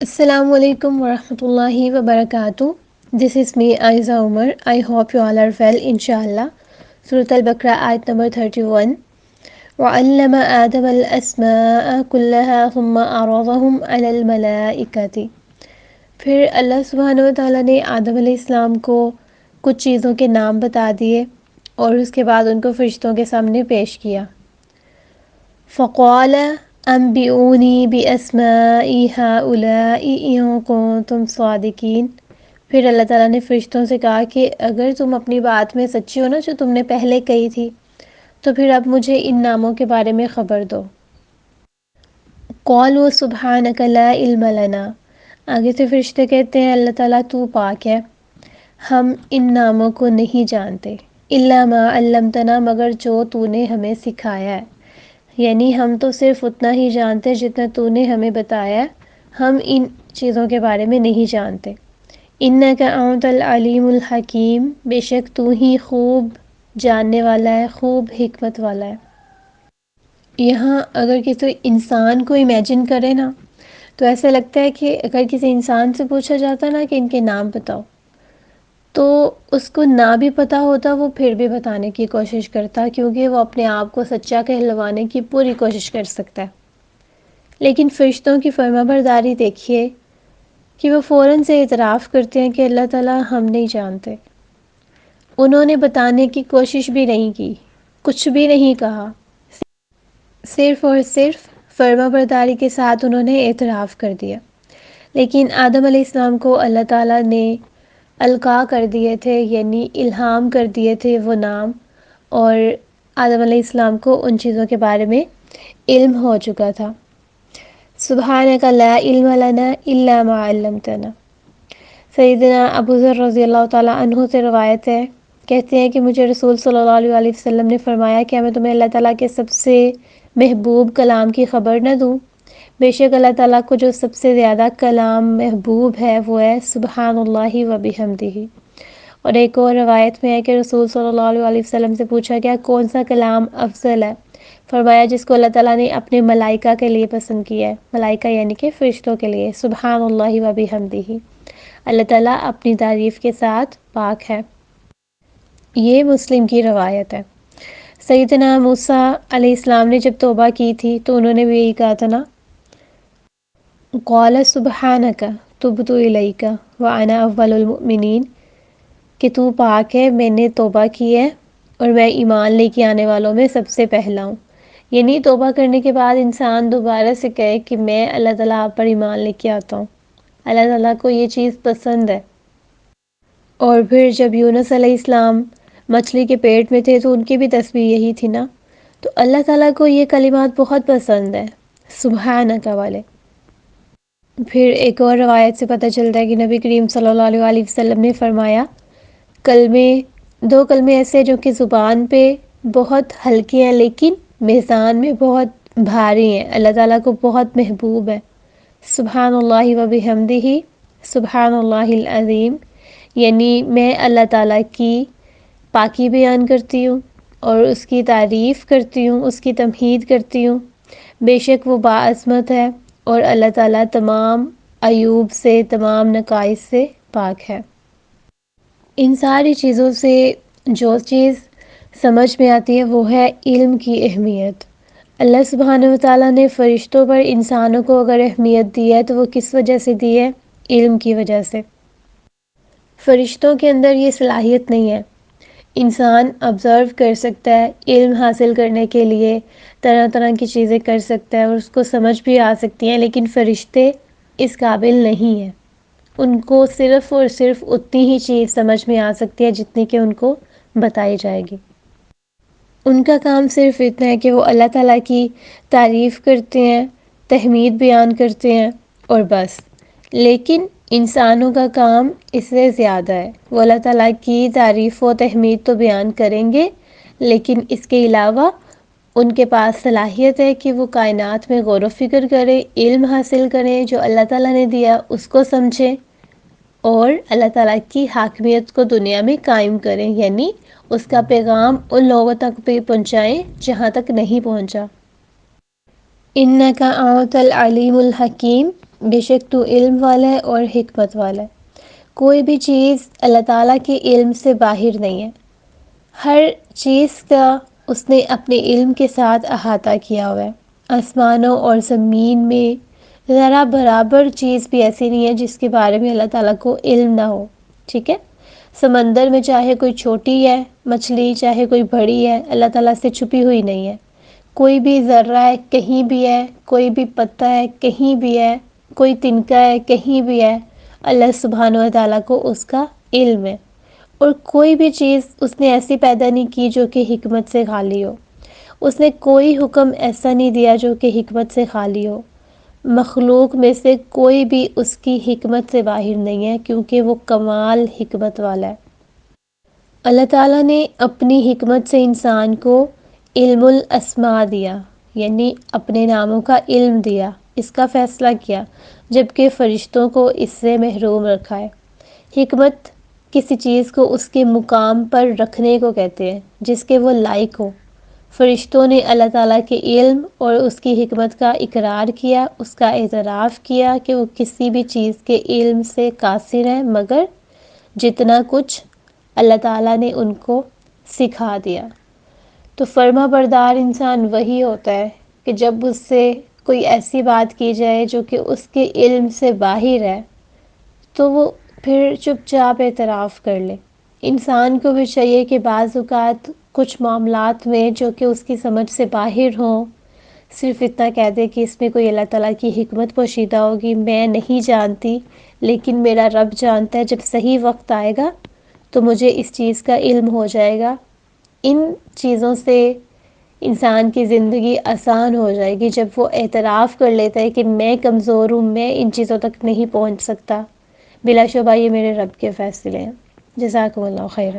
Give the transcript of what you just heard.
Assalamu alaikum wa rahmatullahi wa barakatuh. This is me, Aiza Umar. I hope you all are well, inshallah. Surah Al-Baqarah, ayat number 31. وَعَلَّمَ آدَمَ الْأَسْمَاءَ كُلَّهَا ثُمَّ عَرَضَهُمْ عَلَى الْمَلَائِكَةِ. پھر اللہ سبحانہ و تعالیٰ نے آدم علیہ السلام کو کچھ چیزوں کے نام بتا دیے اور اس کے بعد ان کو فرشتوں کے سامنے پیش کیا. فَقَالَ انبئونی باسماء هؤلاء ان کنتم صادقین. پھر اللہ تعالیٰ نے فرشتوں سے کہا کہ اگر تم اپنی بات میں سچی ہو نا جو تم نے پہلے کہی تھی تو پھر اب مجھے ان ناموں کے بارے میں خبر دو. قالوا سبحانک لا علم لنا. آگے سے فرشتے کہتے ہیں اللہ تعالیٰ تو پاک ہے، ہم ان ناموں کو نہیں جانتے. الا ما علمتنا، مگر جو تو نے ہمیں سکھایا ہے، یعنی ہم تو صرف اتنا ہی جانتے جتنا تو نے ہمیں بتایا، ہم ان چیزوں کے بارے میں نہیں جانتے. انک انت العلیم الحکیم، بے شک تو ہی خوب جاننے والا ہے، خوب حکمت والا ہے. یہاں اگر کسی انسان کو امیجن کرے نا تو ایسا لگتا ہے کہ اگر کسی انسان سے پوچھا جاتا نا کہ ان کے نام بتاؤ تو اس کو نہ بھی پتہ ہوتا وہ پھر بھی بتانے کی کوشش کرتا، کیونکہ وہ اپنے آپ کو سچا کہلوانے کی پوری کوشش کر سکتا ہے. لیکن فرشتوں کی فرما برداری دیکھیے کہ وہ فوراً سے اعتراف کرتے ہیں کہ اللہ تعالیٰ ہم نہیں جانتے. انہوں نے بتانے کی کوشش بھی نہیں کی، کچھ بھی نہیں کہا، صرف اور صرف فرما برداری کے ساتھ انہوں نے اعتراف کر دیا. لیکن آدم علیہ السلام کو اللہ تعالیٰ نے القاء کر دیے تھے، یعنی الہام کر دیے تھے وہ نام، اور آدم علیہ السلام کو ان چیزوں کے بارے میں علم ہو چکا تھا. سبحانک لا علم لنا الا ما علمتنا. سیدنا ابو ذر رضی اللہ تعالیٰ عنہ سے روایت ہے، کہتے ہیں کہ مجھے رسول صلی اللہ علیہ وسلم نے فرمایا کہ میں تمہیں اللہ تعالیٰ کے سب سے محبوب کلام کی خبر نہ دوں. بے شک اللہ تعالیٰ کو جو سب سے زیادہ کلام محبوب ہے وہ ہے سبحان اللہ و بحمدہ. اور ایک اور روایت میں ہے کہ رسول صلی اللہ علیہ وسلم سے پوچھا گیا کون سا کلام افضل ہے، فرمایا جس کو اللہ تعالیٰ نے اپنے ملائکہ کے لیے پسند کیا ہے. ملائکہ یعنی کہ فرشتوں کے لیے. سبحان اللہ و بحمدہ، اللہ تعالیٰ اپنی تعریف کے ساتھ پاک ہے. یہ مسلم کی روایت ہے. سیدنا موسیٰ علیہ السلام نے جب توبہ کی تھی تو انہوں نے بھی یہی کہا تھا نا، قال سبحانک تبت الیک وانا اول المؤمنین، کہ تو پاک ہے، میں نے توبہ کی ہے اور میں ایمان لے کے آنے والوں میں سب سے پہلا ہوں. یعنی توبہ کرنے کے بعد انسان دوبارہ سے کہے کہ میں اللہ تعالیٰ آپ پر ایمان لے کے آتا ہوں، اللہ تعالیٰ کو یہ چیز پسند ہے. اور پھر جب یونس علیہ السلام مچھلی کے پیٹ میں تھے تو ان کی بھی تسبیح یہی تھی نا. تو اللہ تعالیٰ کو یہ کلمات بہت پسند ہے، سبحانک والے. پھر ایک اور روایت سے پتہ چلتا ہے کہ نبی کریم صلی اللہ علیہ وسلم نے فرمایا دو کلمے ایسے جو کہ زبان پہ بہت ہلکے ہیں لیکن میزان میں بہت بھاری ہیں، اللہ تعالیٰ کو بہت محبوب ہے. سبحان اللہ و بحمدہ، سبحان اللہ العظیم، یعنی میں اللہ تعالیٰ کی پاکی بیان کرتی ہوں اور اس کی تعریف کرتی ہوں، اس کی تمجید کرتی ہوں. بے شک وہ باعظمت ہے اور اللہ تعالیٰ تمام عیوب سے، تمام نقائص سے پاک ہے. ان ساری چیزوں سے جو چیز سمجھ میں آتی ہے وہ ہے علم کی اہمیت. اللہ سبحانہ و تعالیٰ نے فرشتوں پر انسانوں کو اگر اہمیت دی ہے تو وہ کس وجہ سے دی ہے؟ علم کی وجہ سے. فرشتوں کے اندر یہ صلاحیت نہیں ہے. انسان آبزرو کر سکتا ہے، علم حاصل کرنے کے لیے طرح طرح کی چیزیں کر سکتا ہے اور اس کو سمجھ بھی آ سکتی ہیں، لیکن فرشتے اس قابل نہیں ہیں. ان کو صرف اور صرف اتنی ہی چیز سمجھ میں آ سکتی ہے جتنی کہ ان کو بتائی جائے گی. ان کا کام صرف اتنا ہے کہ وہ اللہ تعالیٰ کی تعریف کرتے ہیں، تحمید بیان کرتے ہیں اور بس. لیکن انسانوں کا کام اس سے زیادہ ہے. وہ اللہ تعالیٰ کی تعریف و تحمید تو بیان کریں گے، لیکن اس کے علاوہ ان کے پاس صلاحیت ہے کہ وہ کائنات میں غور و فکر کریں، علم حاصل کریں، جو اللہ تعالیٰ نے دیا اس کو سمجھیں اور اللہ تعالیٰ کی حاکمیت کو دنیا میں قائم کریں، یعنی اس کا پیغام ان لوگوں تک بھی پہنچائیں جہاں تک نہیں پہنچا. انک انت العلیم الحکیم، بے شک تو علم والا ہے اور حکمت والا ہے۔ کوئی بھی چیز اللہ تعالیٰ کے علم سے باہر نہیں ہے، ہر چیز کا اس نے اپنے علم کے ساتھ احاطہ کیا ہوا ہے۔ آسمانوں اور زمین میں ذرا برابر چیز بھی ایسی نہیں ہے جس کے بارے میں اللہ تعالیٰ کو علم نہ ہو، ٹھیک ہے؟ سمندر میں چاہے کوئی چھوٹی ہے مچھلی، چاہے کوئی بڑی ہے، اللہ تعالیٰ سے چھپی ہوئی نہیں ہے۔ کوئی بھی ذرہ ہے کہیں بھی ہے، کوئی بھی پتا ہے کہیں بھی ہے، کوئی تنکا ہے کہیں بھی ہے، اللہ سبحانہ و تعالیٰ کو اس کا علم ہے۔ اور کوئی بھی چیز اس نے ایسی پیدا نہیں کی جو کہ حکمت سے خالی ہو، اس نے کوئی حکم ایسا نہیں دیا جو کہ حکمت سے خالی ہو۔ مخلوق میں سے کوئی بھی اس کی حکمت سے باہر نہیں ہے، کیونکہ وہ کمال حکمت والا ہے۔ اللہ تعالیٰ نے اپنی حکمت سے انسان کو علم الاسماء دیا، یعنی اپنے ناموں کا علم دیا، اس کا فیصلہ کیا، جبکہ فرشتوں کو اس سے محروم رکھا ہے۔ حکمت کسی چیز کو اس کے مقام پر رکھنے کو کہتے ہیں جس کے وہ لائق ہو۔ فرشتوں نے اللہ تعالیٰ کے علم اور اس کی حکمت کا اقرار کیا، اس کا اعتراف کیا کہ وہ کسی بھی چیز کے علم سے قاصر ہیں، مگر جتنا کچھ اللہ تعالیٰ نے ان کو سکھا دیا۔ تو فرما بردار انسان وہی ہوتا ہے کہ جب اس سے کوئی ایسی بات کی جائے جو کہ اس کے علم سے باہر ہے تو وہ پھر چپ چاپ اعتراف کر لے۔ انسان کو بھی چاہیے کہ بعض اوقات کچھ معاملات میں جو کہ اس کی سمجھ سے باہر ہوں، صرف اتنا کہہ دے کہ اس میں کوئی اللہ تعالیٰ کی حکمت پوشیدہ ہوگی، میں نہیں جانتی لیکن میرا رب جانتا ہے، جب صحیح وقت آئے گا تو مجھے اس چیز کا علم ہو جائے گا۔ ان چیزوں سے انسان کی زندگی آسان ہو جائے گی جب وہ اعتراف کر لیتا ہے کہ میں کمزور ہوں، میں ان چیزوں تک نہیں پہنچ سکتا، بلا شبہ یہ میرے رب کے فیصلے ہیں۔ جزاکم اللہ خیرا۔